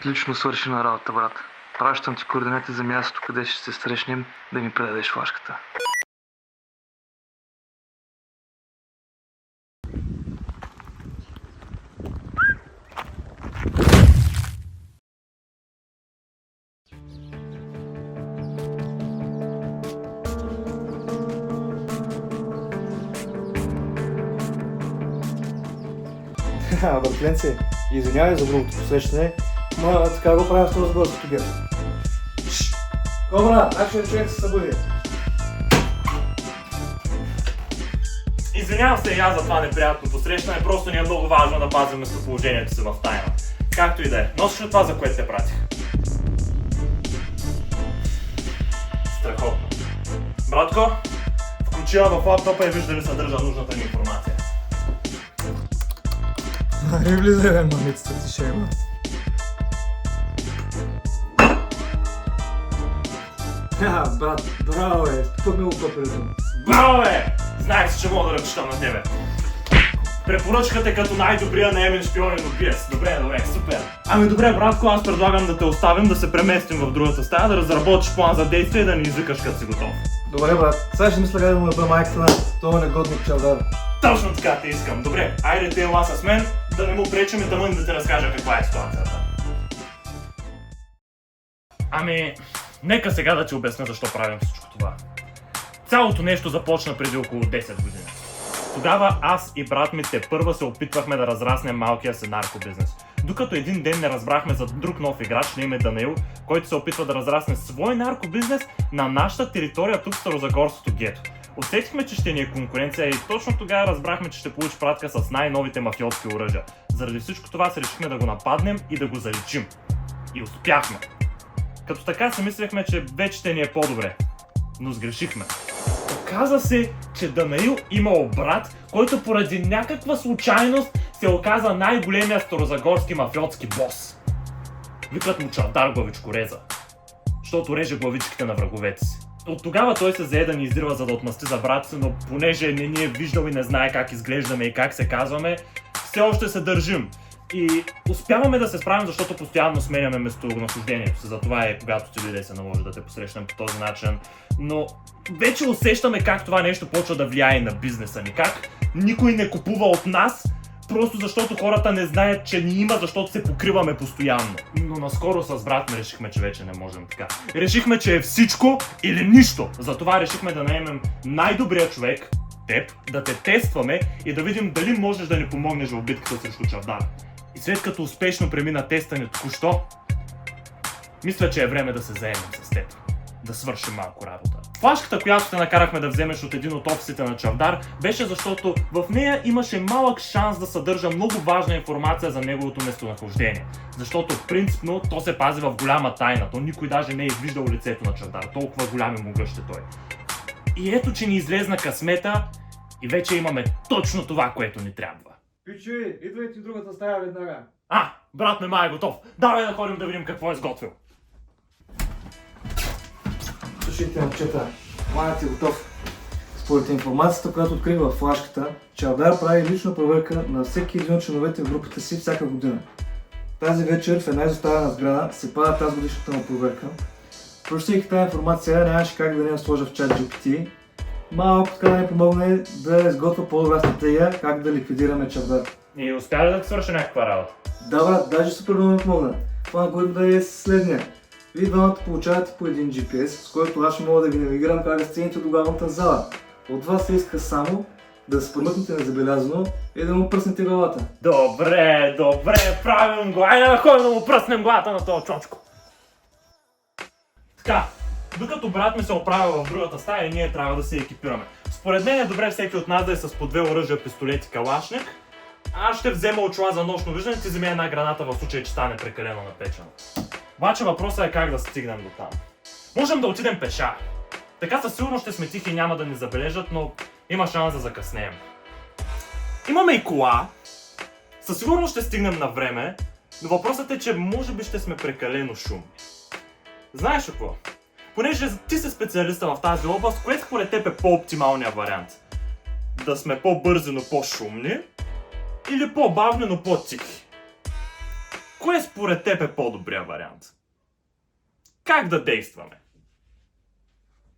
Отлично свършена работа, брат. Пращам ти координати за мястото, къде ще се срещнем, да ми предадеш флашката. Братленци, извинявай за другото посрещане, но така го правя с този българското герб. Кобра, нашия човек се събуди. Извинявам се и аз за това неприятно посрещане, просто ни е много важно да пазим местоположението си в тайна. Както и да е. Носиш ли това, за което те пратих? Страхотно. Братко, включи я в лаптопа и виж дали съдържа нужната ни информация. Не влизай, бе, мамицата ти ще има. Брат, браво, бе, тук много пъпелето. Браво, бе! Знаех си, че мога да разчитам на тебе. Препоръчка те като най-добрия наемен шпионен убиец. Добре, супер. Ами добре, братко, аз предлагам да те оставим да се преместим в другата стая, да разработиш план за действие и да ни извикаш като си готов. Добре, брат, сега ще мисля как да му бъда майката на този негодник чалдар. Точно така те искам. Добре, айде те ела с мен, да не му пречим и да мън да ти разкажа каква е ситуацията. Ами, нека сега да ти обясня защо правим всичко това. Цялото нещо започна преди около 10 години. Тогава аз и брат ми тепърва се опитвахме да разраснем малкия си наркобизнес. Докато един ден не разбрахме за друг нов играч на име Данаил, който се опитва да разрасне свой наркобизнес на нашата територия тук в Старозагорското гето. Усетихме, че ще ни е конкуренция и точно тогава разбрахме, че ще получи пратка с най-новите мафиотски оръжия. Заради всичко това се решихме да го нападнем и да го заличим. И успяхме. Като така си мислехме, че вече ще ни е по-добре. Но сгрешихме. Оказа се, че Данаил имал брат, който поради някаква случайност се оказа най-големия старозагорски мафиотски бос. Викат му Чавдар Главичкореза, защото реже главичките на враговете си. От тогава той се зае да ни издирва, за да отмъсти за брат си, но понеже не ни е виждал и не знае как изглеждаме и как се казваме, все още се държим. И успяваме да се справим, защото постоянно сменяме местонахождението си. Затова е, когато ти дойде, се наложи да те посрещнем по този начин. Но вече усещаме как това нещо почва да влияе на бизнеса ни. Как никой не купува от нас, просто защото хората не знаят, че ни има, защото се покриваме постоянно. Но наскоро с брат ми решихме, че вече не можем така. Решихме, че е всичко или нищо. Затова решихме да наемем най-добрия човек, теб, да те тестваме и да видим дали можеш да ни помогнеш в битката срещу Чавдар. И след като успешно премина тестване току-що, мисля, че е време да се заемем с теб. Да свършим малко работа. Флашката, която те накарахме да вземеш от един от офисите на Чавдар, беше защото в нея имаше малък шанс да съдържа много важна информация за неговото местонахождение. Защото принципно то се пази в голяма тайна, то никой даже не е виждал лицето на Чавдар, толкова голям и могъщ е той. И ето, че ни излезна късмета и вече имаме точно това, което ни трябва. Пичуи, идвайте в другата стая веднага. Брат ми май е готов. Давай да ходим да видим какво е сготвил. Слушайте, момчета, планът е готов. Според информацията, която открих във флашката, Чавдар прави лична проверка на всеки един от членовете в групата си всяка година. Тази вечер в една изоставена сграда се пада тази годишната му проверка. Прочетейки тази информация, нямаше как да не я сложа в чат GPT. Малко така да ни помогне да изготвя по-добра стратегия как да ликвидираме Чавдар. И успя ли да ти свърши някаква работа? Да, брат, даже супер много ми помогна. План, който да е следния. Вие двамата получавате по един GPS, с който аз ще мога да ви навигирам как да стигнете до главната зала. От вас се иска само да се промъкнете незабелязано и да му пръснете главата. Добре, правим го. Айде да ходим да му пръснем главата на този чочко. Така, докато брат ми се оправя в другата стая, ние трябва да се екипираме. Според мен е добре всеки от нас да е с по две оръжия, пистолет и калашник. Аз ще взема очила за нощно виждане и ти вземи една граната в случай, че стане прекалено напечено. Обаче въпросът е как да стигнем до там. Можем да отидем пеша. Така със сигурност ще сме тихи и няма да ни забележат, но има шанс да закъснеем. Имаме и кола. Със сигурност ще стигнем на време, но въпросът е, че може би ще сме прекалено шумни. Знаеш какво? Понеже ти си специалиста в тази област, кое според теб е по-оптималният вариант? Да сме по-бързи, но по-шумни? Или по-бавни, но по-тихи? Кое според теб е по-добрия вариант? Как да действаме?